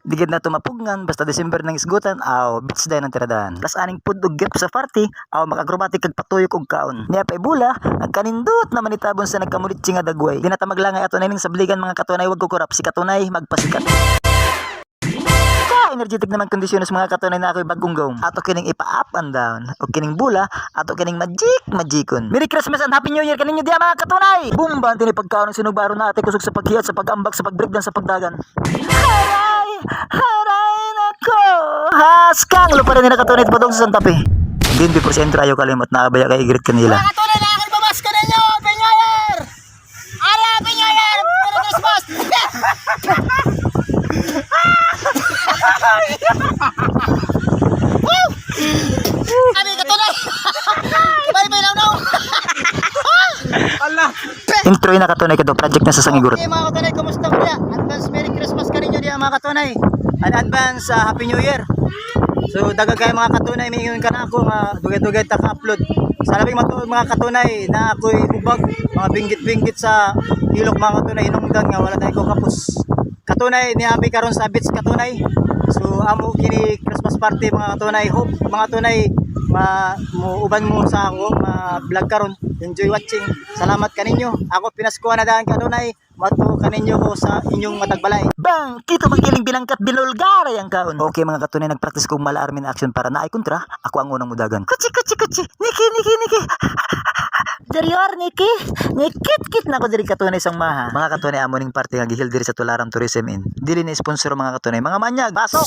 Digid na tumapugngan basta December nang isgutan aw beach day ng tiradaan. Las aning pud og gip sa party aw mag-acrobatic kag patuyok og kaon. Niya pa ibula nagkanindot na manitabon sa nagkamulitsi nga dagway. Di na ta maglangay ato ning sabligan mga katunay wag kukurap si katunay magpasikat. Energetic naman kondisyones mga katunay na ako'y bagong gawm. Ato kining ipa-up and down. O kining bula, ato kining magikon. Merry Christmas and Happy New Year kaninyo diya mga katunay! Bumba, tini pagkaon ng sinubaro na ate kusog sa paghiyat, sa pag-ambak, sa pag-breakdown, sa pagdagan. Haray nako! Haskang! Lupa rin na katunay padong sa Santa Fe. Din, before sentro ayaw kalimot na abaya kay igrit kanila. Mga katunay na ako'y babas ka ninyo! Happy New Year! Happy New Year! Merry Christmas! Abi katunay. Bye bye now. Allah. Intro na katunay kado project na sa Sangigurot. Okay mga katunay, kumusta mo dia? Advance Merry Christmas ka ninyo dia mga katunay. And advance Happy New Year. So daga kay mga katunay miingon ka na ako nga dugay-dugay ta ka-upload. Sa labing mga katunay na ako'y ubag, mga binggit-binggit sa ilok mga katunay hinungdan nga wala tayo kapos. Katunay ni Abi karon sa beach katunay. So amo kini Christmas party mga katunay. Hope mga tunay uban mo sa ako vlog karon. Enjoy watching. Salamat kaninyo. Ako pinaskuhan na daan katunay. Mato kaninyo ko sa inyong matagbalay. Bang! Kito magiling bilangkat binulgaray ang kaon. Okay mga katunay, nagpractice kong mala armin action para naay kontra. Ako ang unang mudagan. Kuchi! Niki! Darior, Niki! Nikit-kit na ako diri katunay sang maha. Mga katunay, amoning party nga gihil diri sa Tularam Tourism Inn. Dili na sponsor mga katunay. Mga manyag, pasok!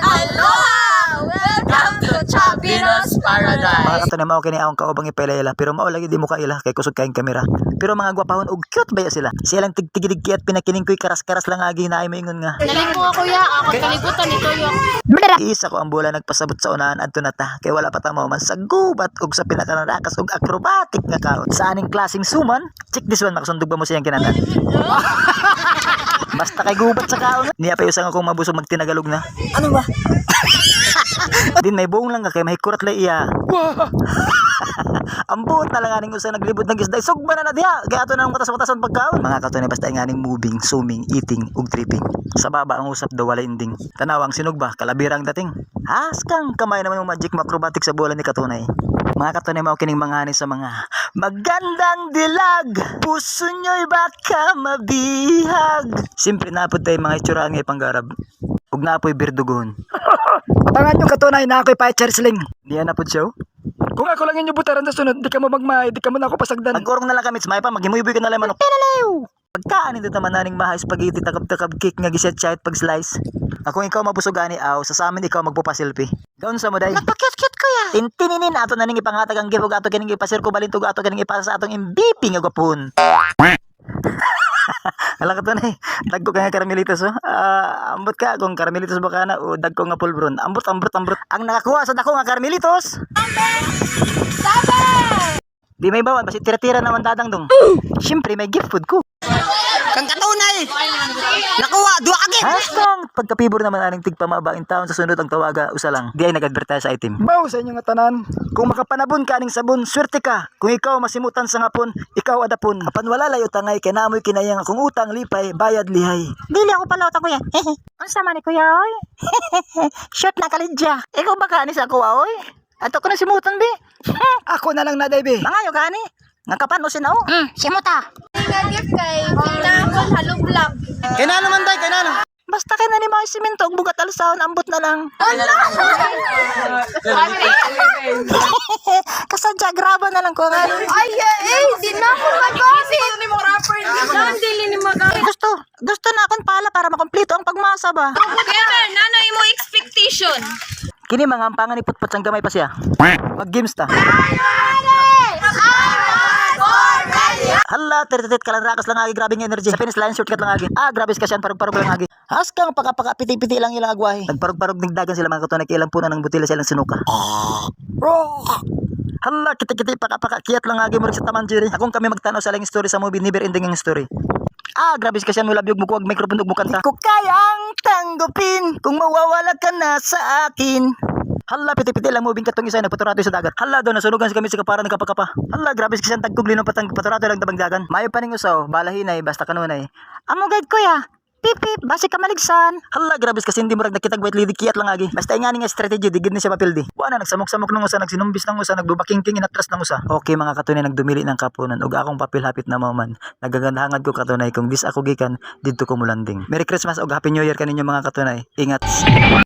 Aloha! Welcome to Chavino's Paradise! Mga katunay, mao kini akong kaubang ipaila pero mao lagi di mo kaila kay kusog kaing kamera. Pero mga gwapahon og cute baya sila. Siya lang tigtigidigi at pinakining ko'y karas-karas lang agi na ay maingon nga. Naling mo kuya, ako kalibutan ito yung... Isa ko ang bola nagpasabot sa unahan adto na ta kay wala pa ta mao man sa gubat ug sa pinakanarakas ug acrobatic nga kaon. Sa aning klaseng suman, check this one makasundog ba mo siyang kinahanglan. Basta kay gubat sa kaon. Niya pa usang akong mabusog magtinagalog na. Ano ba? Din may buong lang ka kay mahikurat la iya. Ang buot na lang aning usa naglibot ng isda. Sugba na diha. Kay ato nang matas-matason pagkaon. Mga katunay basta nganing moving, zooming, eating ug tripping. Sa baba ang usap daw wala ending. Tanawang sinugba, kalabirang dating. Haskang kamay naman yung magic acrobatic sa bola ni katunay. Mga katunay mao kining mangani sa mga magandang dilag. Puso nyo'y baka mabihag. Siyempre napod tayo mga itsura ang ipanggarab. Ug naapoy birdugon. Patangan yung katunay na ako'y pa chersling. Diyan na po siya. Kung ako lang inyo butaran sa sunod, di ka mo magmay, di ka mo na ako pasagdan. Magkurong na lang kami, smay pa, maghimuyoy ka na lang manok. Pelalew! Pagkaan ito naman naning mahay spaghetti takab-takab cake nga giset-chat pag slice. Akong ikaw mabusogani aw, sa amin ikaw magpupasilpi. Gaon sa mo day. Nagpa-cute-cute ko ya. Tintininin ato na ning ipanghatag ang gift ug ato kining ipasir ko balintog ato kining ipasa sa atong MVP nga gwapon. Ala ka to na dagko ka nga karamelitos ambot ka kung karamelitos ba ka na o dagko nga pulbron ambot ang nakakuha sa dako nga karamelitos di may bawan basi tira-tira naman dadang dong syempre may gift food ko Kang katunay. Nakuha duha ka gid. hashtag pagkapibor naman aning tigpamabaing taon sa sunod ang tawaga usa lang di ay nag-advertise sa item baw sa inyo nga tanan kung makapanabon ka ning sabon swerte ka kung ikaw masimutan sa ngapon ikaw adapon apan wala layo tangay kay naamoy kinayang akong utang lipay bayad lihay Dili ako palota kuya. Unsa man ni kuya oy? Shot na kalidya. ikaw ba ka ni sa kuwa oy ato ko na simutan be ako na lang na day be Mangayo gani? nga kapan o sinaw Simuta. Nga gift kay Pinakon Halo Vlog. Kaya na naman day, kaya na. basta kay na ni mga simento ug bugat alsahon ambot na lang kasadya graba na lang ko nga Ay, di na mo magamit. Ni mo rapper. Saan dili ni magamit? gusto na akong pala para makompleto ang pagmasa ba Kaya nanay mo expectation. kini mga ampangan ni putput sang gamay pa siya mag games ta hala tiritit ka lang rakas lang agi grabe nga energy sa finish line shortcut lang agi grabe ka siyan parug-parug lang agi haskang paka piti-piti lang ilang agwahi nagparug-parug nigdagan sila mga katunay kailang punan ng butila silang sinuka hala kiti-kiti paka kiyat lang agi mo sa taman jiri akong kami magtanaw sa lang story sa movie never ending ang story grabe ka siyan mo labyog mo kuwag microphone ug mukanta ko kayang tanggupin kung mawawala ka na sa akin hala piti-piti lang moving katong isa nagpaturato sa dagat hala daw nasunugan sa kami sa kapara nagkapakapa hala grabe ka siyang tagkog linong paturato lang tabang dagan mayo pa ning usaw balahinay basta kanunay amo guide kuya pip pip, basi ka maligsan. Hala, grabes kasi hindi mo rag nakitag white lady kiyat lang agi. Basta nga nga strategy, digid ni siya mapildi. Wala nagsamok-samok ng usa, nagsinumbis ng usa, nagbubakingking inatras ng usa. Okay mga katunay, nagdumili ng kapunan ug akong papel hapit na mauman. Nagagandahangad ko katunay kung dis ako gikan didto ko mulanding. Merry Christmas ug Happy New Year kaninyo mga katunay. Ingat.